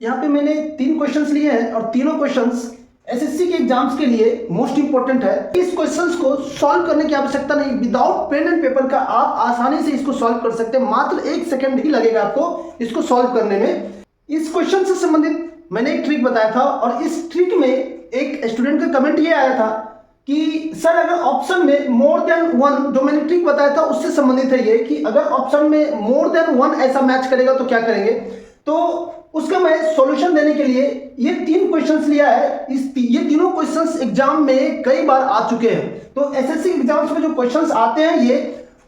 यहाँ पे मैंने 3 क्वेश्चंस लिए हैं और तीनों क्वेश्चंस एसएससी के एग्जाम्स के लिए मोस्ट इंपॉर्टेंट है। इस क्वेश्चंस को सॉल्व करने की आवश्यकता नहीं, विदाउट पेन एंड पेपर का आप आसानी से इसको सॉल्व कर सकते हैं। मात्र 1 सेकंड ही लगेगा आपको इसको सॉल्व करने में। इस क्वेश्चन से संबंधित मैंने एक ट्रिक बताया था और इस ट्रिक में एक स्टूडेंट का कमेंट ये आया था कि सर अगर ऑप्शन में मोर देन 1, जो मैंने ट्रिक बताया था उससे संबंधित है ये कि अगर ऑप्शन में मोर देन 1 ऐसा मैच करेगा तो क्या करेंगे। तो उसका मैं सॉल्यूशन देने के लिए ये 3 क्वेश्चंस लिया है। ये तीनों क्वेश्चंस एग्जाम में कई बार आ चुके हैं। तो एसएससी एग्जाम्स में जो क्वेश्चंस आते हैं ये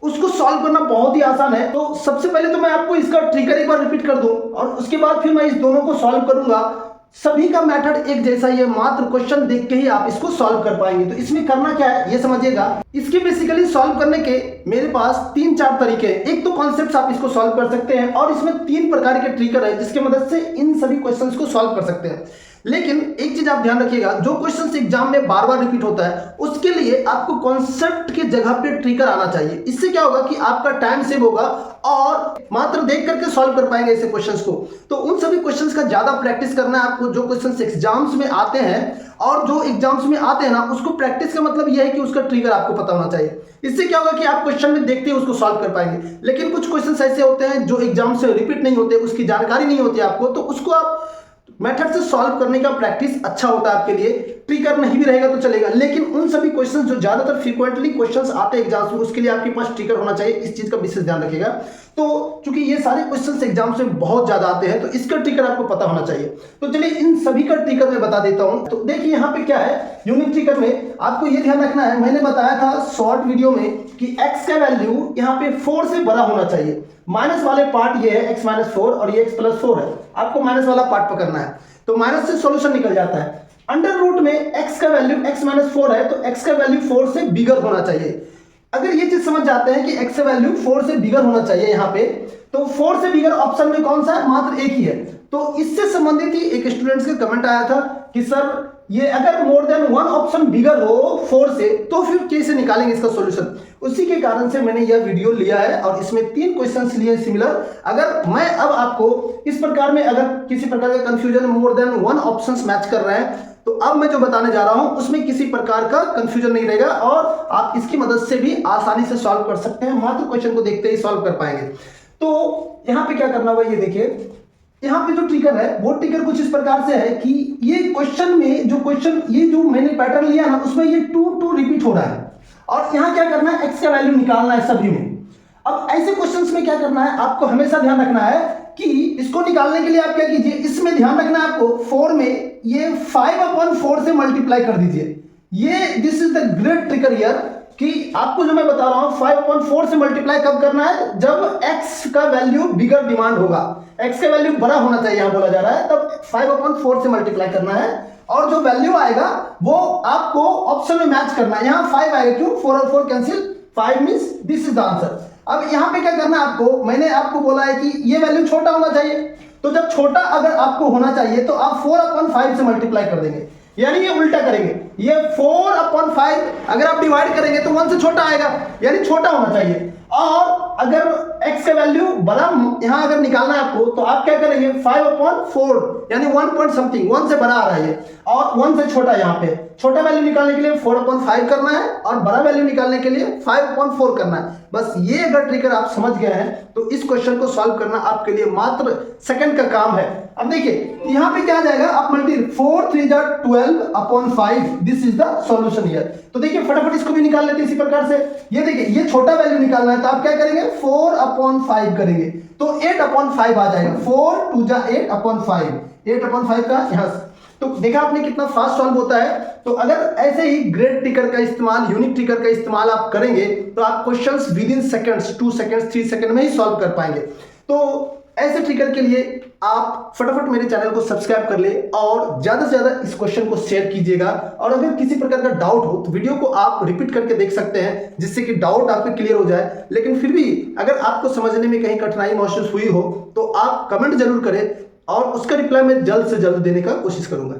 उसको सॉल्व करना बहुत ही आसान है। तो सबसे पहले तो मैं आपको इसका ट्रिकर एक बार रिपीट कर दूं और उसके बाद फिर मैं इस दोनों को सॉल्व करूंगा। सभी का मेथड एक जैसा ही है, मात्र क्वेश्चन देख के ही आप इसको सॉल्व कर पाएंगे। तो इसमें करना क्या है ये समझिएगा। इसके बेसिकली सॉल्व करने के मेरे पास 3-4 तरीके हैं। एक तो कॉन्सेप्ट आप इसको सॉल्व कर सकते हैं और इसमें 3 प्रकार के ट्रिकर है जिसकी मदद से इन सभी क्वेश्चंस को सॉल्व कर सकते हैं। लेकिन एक चीज आप ध्यान रखिएगा, जो क्वेश्चन एग्जाम में बार बार रिपीट होता है उसके लिए आपको कॉन्सेप्ट की जगह पे ट्रिकर आना चाहिए। इससे क्या होगा कि आपका टाइम सेव होगा और मात्र देख करके सॉल्व कर पाएंगे ऐसे क्वेश्चंस को। तो उन सभी क्वेश्चंस का ज्यादा प्रैक्टिस करना है आपको, जो क्वेश्चंस एग्जाम्स में आते हैं और जो एग्जाम्स में आते हैं ना उसको प्रैक्टिस का मतलब यह है कि उसका ट्रिगर आपको पता होना चाहिए। इससे क्या होगा कि आप क्वेश्चन में देखते ही उसको सॉल्व कर पाएंगे। लेकिन कुछ क्वेश्चंस ऐसे होते हैं जो एग्जाम से रिपीट नहीं होते, उसकी जानकारी नहीं होती आपको, तो उसको आप मेथड से सॉल्व करने का प्रैक्टिस अच्छा होता है आपके लिए। ट्रिकर नहीं भी रहेगा तो चलेगा, लेकिन उन सभी क्वेश्चंस जो ज्यादातर फ्रीक्वेंटली क्वेश्चंस आते हैं एग्जाम्स में उसके लिए आपके पास ट्रिकर होना चाहिए। इस चीज का विशेष ध्यान रखिएगा। तो चूंकि ये सारे क्वेश्चंस एग्जाम्स में बहुत ज्यादा आते हैं तो इसका ट्रिकर आपको पता होना चाहिए। तो चलिए इन सभी का ट्रिकर मैं बता देता हूं। तो देखिए यहाँ पे क्या है, यूनिक ट्रिकर में आपको ये ध्यान रखना है, मैंने बताया था शॉर्ट वीडियो में कि x का वैल्यू यहाँ पे 4 से बड़ा होना चाहिए। माइनस वाले पार्ट ये है x-4 और ये x+4 है, आपको माइनस वाला पार्ट पकड़ना है। तो माइनस से सॉल्यूशन निकल जाता है। अंडर रूट में x का वैल्यू x-4 है तो x का वैल्यू 4 से बिगर होना चाहिए। अगर ये चीज समझ जाते हैं कि x का वैल्यू 4 से बिगर होना चाहिए यहाँ पे, तो 4 से बिगर ऑप्शन में कौन सा है, मात्र एक ही है। तो इससे संबंधित ही एक स्टूडेंट्स का कमेंट आया था कि सर ये अगर मोर देन 1 ऑप्शन बिगर हो 4 से तो फिर कैसे निकालेंगे इसका सॉल्यूशन। उसी के कारण से मैंने यह वीडियो लिया है और इसमें 3 क्वेश्चंस लिए सिमिलर। अगर मैं अब आपको इस प्रकार में अगर किसी प्रकार का confusion more than 1 options match कर रहे हैं तो अब मैं जो बताने जा रहा हूं उसमें किसी प्रकार का कंफ्यूजन नहीं रहेगा और आप इसकी मदद से भी आसानी से सॉल्व कर सकते हैं। मात्र क्वेश्चन को देखते ही सॉल्व कर पाएंगे। तो यहां पे क्या करना होगा, ये देखिए यहाँ पे जो ट्रिकर है वो ट्रिकर कुछ इस प्रकार से है कि ये क्वेश्चन में जो क्वेश्चन ये जो मैंने पैटर्न लिया ना उसमें ये 2 रिपीट हो रहा है और यहाँ क्या करना है, x का वैल्यू निकालना है सभी में। अब ऐसे क्वेश्चंस में क्या करना है, आपको हमेशा ध्यान रखना है कि इसको निकालने के लिए आप क्या कीजिए, इसमें ध्यान रखना है आपको 4 में ये 5/4 से मल्टीप्लाई कर दीजिए। ये this is the great tricker here कि आपको जो मैं बता रहा हूं 5/4 से मल्टीप्लाई कब करना है, जब x का वैल्यू बिगर डिमांड होगा, x का वैल्यू बड़ा होना चाहिए यहां बोला जा रहा है, तब 5/4 से मल्टीप्लाई करना है और जो वैल्यू आएगा वो आपको ऑप्शन में मैच करना है। यहां 5 आएगा, क्यों, 4 और 4 cancel, 5 means this is the answer. अब यहां पे क्या करना है आपको, मैंने आपको बोला है कि ये वैल्यू छोटा होना चाहिए, तो जब छोटा अगर आपको होना चाहिए तो आप 4/5 से मल्टीप्लाई कर देंगे, यानी ये उल्टा करेंगे। ये 4/5 अगर आप डिवाइड करेंगे तो 1 से छोटा आएगा, यानी छोटा होना चाहिए। और अगर x का वैल्यू बड़ा यहां अगर निकालना है आपको तो आप क्या करेंगे, 5/4 यानी 1 पॉइंट समथिंग, 1 से बड़ा आ रहा है और 1 से छोटा, यहाँ पे छोटा वैल्यू निकालने के लिए 4/5 करना है और बड़ा वैल्यू निकालने के लिए 5/4 करना है। बस ये अगर ट्रिकर आप समझ गए हैं तो इस क्वेश्चन को सॉल्व करना आपके लिए मात्र सेकंड का काम है। अब देखिए यहाँ पे क्या आ जाएगा, आप multi 4 3 12/5, this is the solution here. तो देखिए फटाफट इसको भी निकाल लेते हैं इसी प्रकार से। ये देखिए ये छोटा वैल्यू निकालना है तो आप क्या करेंगे, 4/5 करेंगे तो 8/5 आ जाएगा। 4 2 8/5, 8/5 का यहाँ से। तो देखा आपने कितना फास्ट सॉल्व होता है। तो अगर ऐसे ही ग्रेट ट्रिकर का इस्तेमाल, यूनिक ट्रिकर का इस्तेमाल आप करेंगे तो आप questions with in seconds, 2 seconds 3 second में ही सॉल्व कर पाएंगे। तो ऐसे ट्रिकर के लिए आप फटाफट मेरे चैनल को सब्सक्राइब कर ले और ज्यादा से ज्यादा इस क्वेश्चन को शेयर कीजिएगा। और अगर किसी प्रकार का डाउट हो तो वीडियो को आप रिपीट करके देख सकते हैं जिससे कि डाउट आपके क्लियर हो जाए। लेकिन फिर भी अगर आपको समझने में कहीं कठिनाई महसूस हुई हो तो आप कमेंट जरूर करें और उसका रिप्लाई मैं जल्द से जल्द देने का कोशिश करूंगा।